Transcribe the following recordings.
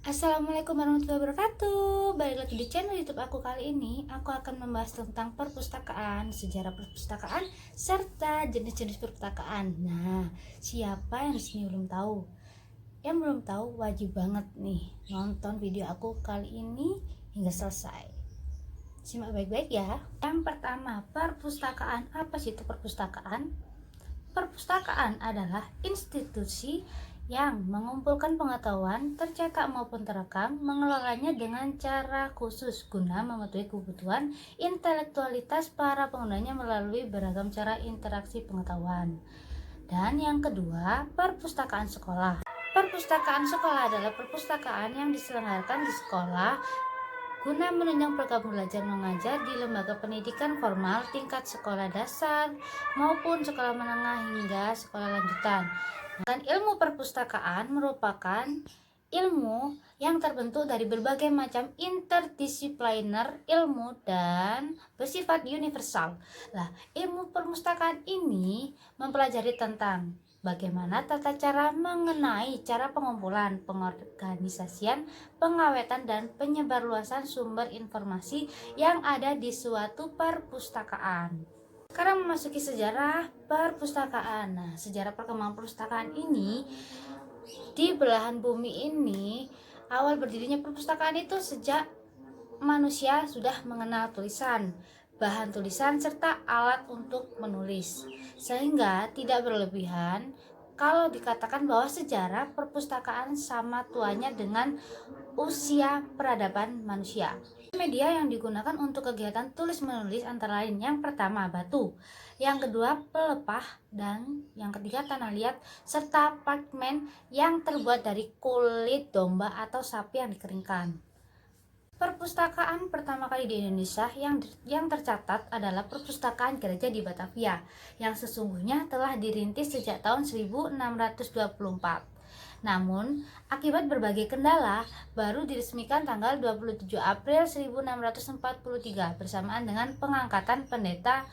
Assalamualaikum warahmatullahi wabarakatuh. Balik lagi di channel YouTube aku. Kali ini aku akan membahas tentang perpustakaan, sejarah perpustakaan, serta jenis-jenis perpustakaan. Nah, siapa yang di sini belum tahu? Yang belum tahu wajib banget nih nonton video aku kali ini hingga selesai. Simak baik-baik ya. Yang pertama, perpustakaan. Apa sih itu perpustakaan? Perpustakaan adalah institusi yang mengumpulkan pengetahuan tercetak maupun terekam, mengelolanya dengan cara khusus guna memenuhi kebutuhan intelektualitas para penggunanya melalui beragam cara interaksi pengetahuan. Dan yang kedua, perpustakaan sekolah. Perpustakaan sekolah adalah perpustakaan yang diselenggarakan di sekolah guna menunjang program belajar mengajar di lembaga pendidikan formal tingkat sekolah dasar maupun sekolah menengah hingga sekolah lanjutan. Dan ilmu perpustakaan merupakan ilmu yang terbentuk dari berbagai macam interdisipliner ilmu dan bersifat universal. Nah, ilmu perpustakaan ini mempelajari tentang bagaimana tata cara mengenai cara pengumpulan, pengorganisasian, pengawetan, dan penyebarluasan sumber informasi yang ada di suatu perpustakaan. Sekarang memasuki sejarah perpustakaan. Nah, sejarah perkembangan perpustakaan ini di belahan bumi ini, awal berdirinya perpustakaan itu sejak manusia sudah mengenal tulisan, bahan tulisan, serta alat untuk menulis. Sehingga tidak berlebihan kalau dikatakan bahwa sejarah perpustakaan sama tuanya dengan usia peradaban manusia. Media yang digunakan untuk kegiatan tulis-menulis antara lain yang pertama batu, yang kedua pelepah, dan yang ketiga tanah liat, serta parchment yang terbuat dari kulit domba atau sapi yang dikeringkan. Perpustakaan pertama kali di Indonesia yang tercatat adalah Perpustakaan Gereja di Batavia, yang sesungguhnya telah dirintis sejak tahun 1624. Namun, akibat berbagai kendala, baru diresmikan tanggal 27 April 1643 bersamaan dengan pengangkatan Pendeta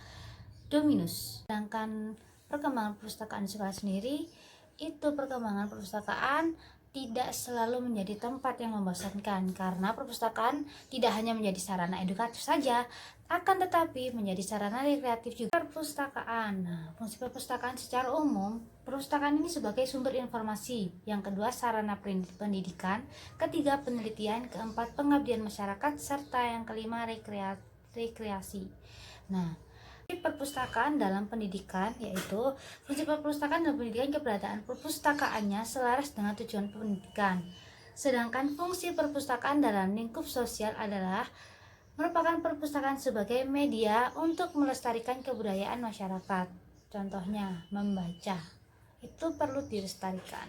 Dominus. Sedangkan perkembangan perpustakaan sekolah sendiri, itu perkembangan perpustakaan tidak selalu menjadi tempat yang membosankan, karena perpustakaan tidak hanya menjadi sarana edukatif saja, akan tetapi menjadi sarana rekreatif juga. Perpustakaan. Nah, fungsi perpustakaan secara umum, perpustakaan ini sebagai sumber informasi, yang kedua sarana pendidikan, ketiga penelitian, keempat pengabdian masyarakat, serta yang kelima rekreasi. Nah, perpustakaan dalam pendidikan, yaitu fungsi perpustakaan dalam pendidikan, keberadaan perpustakaannya selaras dengan tujuan pendidikan. Sedangkan fungsi perpustakaan dalam lingkup sosial adalah merupakan perpustakaan sebagai media untuk melestarikan kebudayaan masyarakat. Contohnya membaca, itu perlu dilestarikan.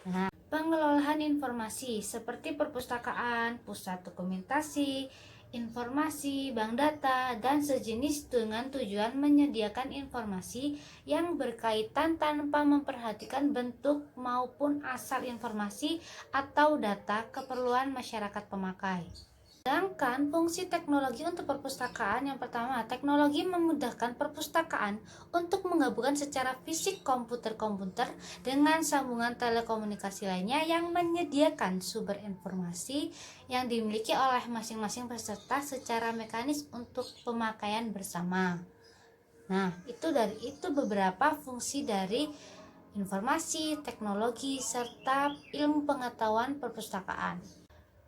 Nah, pengelolaan informasi seperti perpustakaan, pusat dokumentasi informasi, bank data, dan sejenis dengan tujuan menyediakan informasi yang berkaitan tanpa memperhatikan bentuk maupun asal informasi atau data keperluan masyarakat pemakai. Sedangkan fungsi teknologi untuk perpustakaan, yang pertama, teknologi memudahkan perpustakaan untuk menggabungkan secara fisik komputer-komputer dengan sambungan telekomunikasi lainnya yang menyediakan sumber informasi yang dimiliki oleh masing-masing peserta secara mekanis untuk pemakaian bersama. Nah, itu beberapa fungsi dari informasi, teknologi, serta ilmu pengetahuan perpustakaan.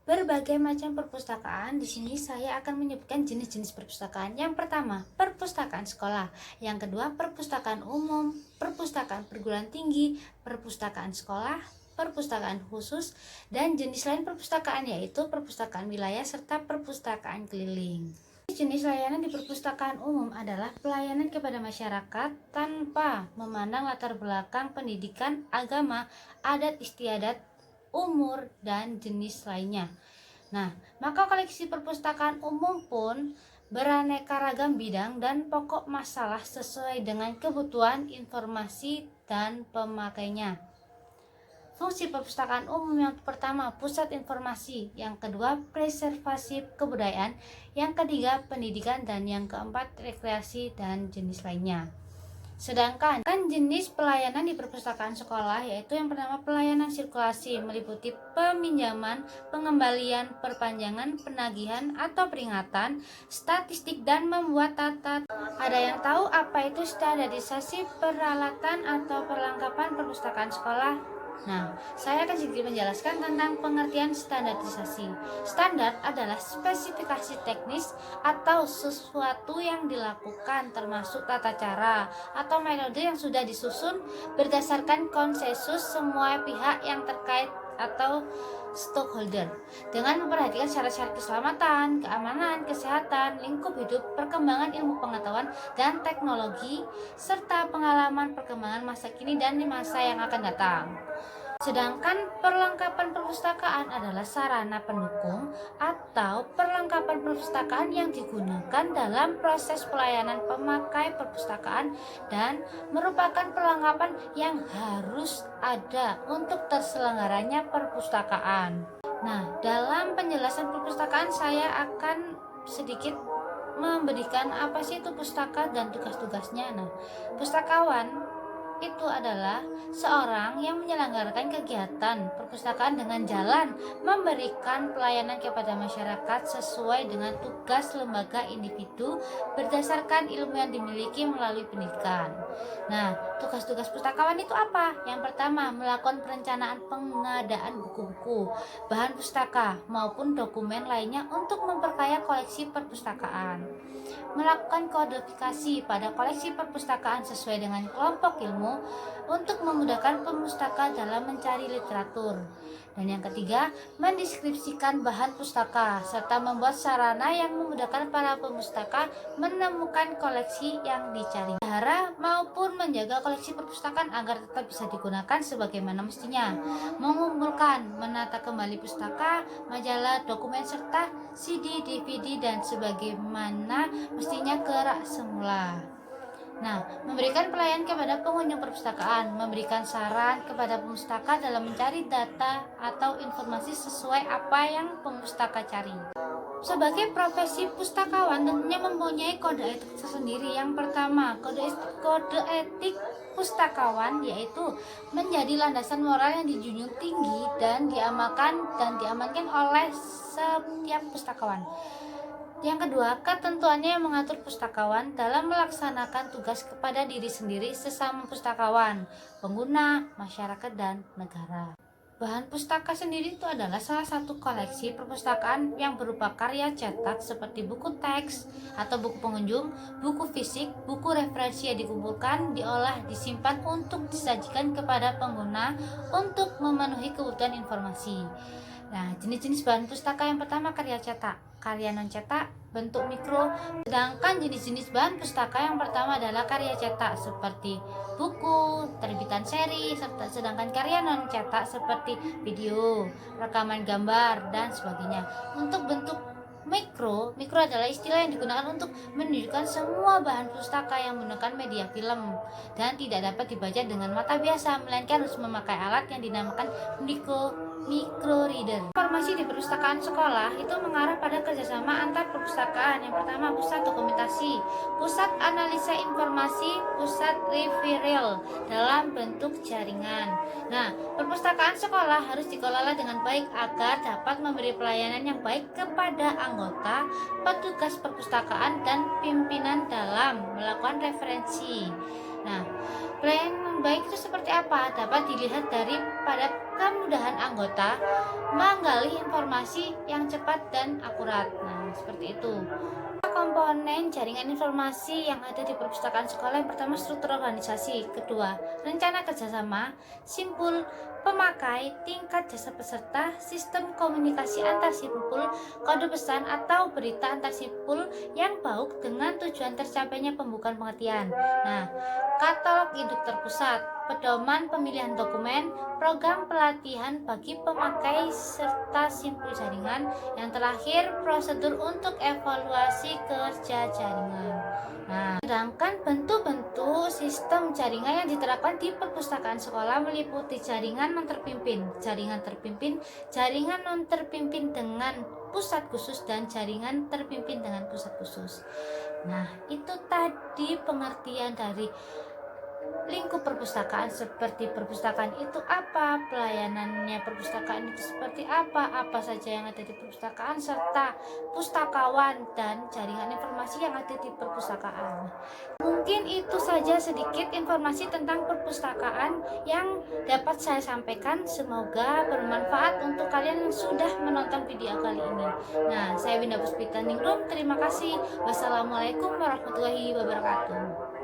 Berbagai macam perpustakaan. Di sini saya akan menyebutkan jenis-jenis perpustakaan. Yang pertama, perpustakaan sekolah. Yang kedua, perpustakaan umum, perpustakaan perguruan tinggi, perpustakaan sekolah, perpustakaan khusus, dan jenis lain perpustakaan yaitu perpustakaan wilayah serta perpustakaan keliling. Jenis layanan di perpustakaan umum adalah pelayanan kepada masyarakat tanpa memandang latar belakang pendidikan, agama, adat istiadat, umur, dan jenis lainnya. Nah, maka koleksi perpustakaan umum pun beraneka ragam bidang dan pokok masalah sesuai dengan kebutuhan informasi dan pemakainya. Fungsi perpustakaan umum, yang pertama pusat informasi, yang kedua preservasi kebudayaan, yang ketiga pendidikan, dan yang keempat rekreasi dan jenis lainnya. Sedangkan jenis pelayanan di perpustakaan sekolah yaitu yang pertama pelayanan sirkulasi, meliputi peminjaman, pengembalian, perpanjangan, penagihan atau peringatan, statistik, dan membuat tata. Ada yang tahu apa itu standarisasi peralatan atau perlengkapan perpustakaan sekolah? Nah, saya akan sedikit menjelaskan tentang pengertian standarisasi. Standar adalah spesifikasi teknis atau sesuatu yang dilakukan, termasuk tata cara atau metode yang sudah disusun berdasarkan konsensus semua pihak yang terkait atau stakeholder, dengan memperhatikan syarat-syarat keselamatan, keamanan, kesehatan, lingkup hidup, perkembangan ilmu pengetahuan dan teknologi, serta pengalaman perkembangan masa kini dan di masa yang akan datang. Sedangkan perlengkapan perpustakaan adalah sarana pendukung atau perlengkapan perpustakaan yang digunakan dalam proses pelayanan pemakai perpustakaan dan merupakan perlengkapan yang harus ada untuk terselenggaranya perpustakaan. Nah, dalam penjelasan perpustakaan saya akan sedikit memberikan apa sih itu pustaka dan tugas-tugasnya. Nah, pustakawan itu adalah seorang yang menyelenggarakan kegiatan perpustakaan dengan jalan memberikan pelayanan kepada masyarakat sesuai dengan tugas lembaga individu berdasarkan ilmu yang dimiliki melalui pendidikan. Nah, tugas-tugas pustakawan itu apa? Yang pertama, melakukan perencanaan pengadaan buku-buku, bahan pustaka maupun dokumen lainnya untuk memperkaya koleksi perpustakaan. Melakukan kodifikasi pada koleksi perpustakaan sesuai dengan kelompok ilmu untuk memudahkan pemustaka dalam mencari literatur. Dan yang ketiga, mendeskripsikan bahan pustaka serta membuat sarana yang memudahkan para pemustaka menemukan koleksi yang dicari. Pelihara maupun menjaga koleksi perpustakaan agar tetap bisa digunakan sebagaimana mestinya. Mengumpulkan, menata kembali pustaka, majalah, dokumen serta CD, DVD dan sebagaimana mestinya kerak semula. Nah, memberikan pelayanan kepada pengunjung perpustakaan, memberikan saran kepada pemustaka dalam mencari data atau informasi sesuai apa yang pemustaka cari. Sebagai profesi pustakawan tentunya mempunyai kode etik tersendiri. Yang pertama, kode etik pustakawan yaitu menjadi landasan moral yang dijunjung tinggi dan diamankan oleh setiap pustakawan. Yang kedua, ketentuannya yang mengatur pustakawan dalam melaksanakan tugas kepada diri sendiri, sesama pustakawan, pengguna, masyarakat, dan negara. Bahan pustaka sendiri itu adalah salah satu koleksi perpustakaan yang berupa karya cetak seperti buku teks atau buku pengunjung, buku fisik, buku referensi yang dikumpulkan, diolah, disimpan untuk disajikan kepada pengguna untuk memenuhi kebutuhan informasi. Nah, jenis-jenis bahan pustaka yang pertama karya cetak, karya non cetak, bentuk mikro. Sedangkan jenis-jenis bahan pustaka yang pertama adalah karya cetak seperti buku, terbitan seri, sedangkan karya non cetak seperti video, rekaman gambar dan sebagainya. Untuk bentuk mikro adalah istilah yang digunakan untuk menunjukkan semua bahan pustaka yang menggunakan media film dan tidak dapat dibaca dengan mata biasa, melainkan harus memakai alat yang dinamakan micro reader. Informasi di perpustakaan sekolah itu mengarah pada kerjasama antar perpustakaan. Yang pertama, pusat dokumentasi, pusat analisa informasi, pusat referral dalam bentuk jaringan. Nah, perpustakaan sekolah harus dikelola dengan baik agar dapat memberi pelayanan yang baik kepada anggota, petugas perpustakaan, dan pimpinan dalam melakukan referensi. Nah, pelayanan baik itu seperti apa? Dapat dilihat pada kemudahan anggota menggali informasi yang cepat dan akurat. Nah, seperti itu. Komponen jaringan informasi yang ada di perpustakaan sekolah, yang pertama struktur organisasi, kedua rencana kerjasama, simpul pemakai, tingkat jasa peserta, sistem komunikasi antar simpul, kode pesan atau berita antar simpul yang bauk dengan tujuan tercapainya pembukaan pengertian. Nah, katalog induk terpusat, pedoman pemilihan dokumen, program pelatihan bagi pemakai serta simpul jaringan. Yang terakhir, prosedur untuk evaluasi kerja jaringan. Nah, sedangkan bentuk-bentuk sistem jaringan yang diterapkan di perpustakaan sekolah meliputi jaringan non terpimpin, jaringan non terpimpin dengan pusat khusus, dan jaringan terpimpin dengan pusat khusus. Nah, itu tadi pengertian dari lingkup perpustakaan seperti perpustakaan itu apa, pelayanannya perpustakaan itu seperti apa saja yang ada di perpustakaan, serta pustakawan dan jaringan informasi yang ada di perpustakaan. Mungkin itu saja sedikit informasi tentang perpustakaan yang dapat saya sampaikan. Semoga bermanfaat untuk kalian yang sudah menonton video kali ini. Nah, saya Winda Puspita Ningrum, terima kasih. Wassalamualaikum warahmatullahi wabarakatuh.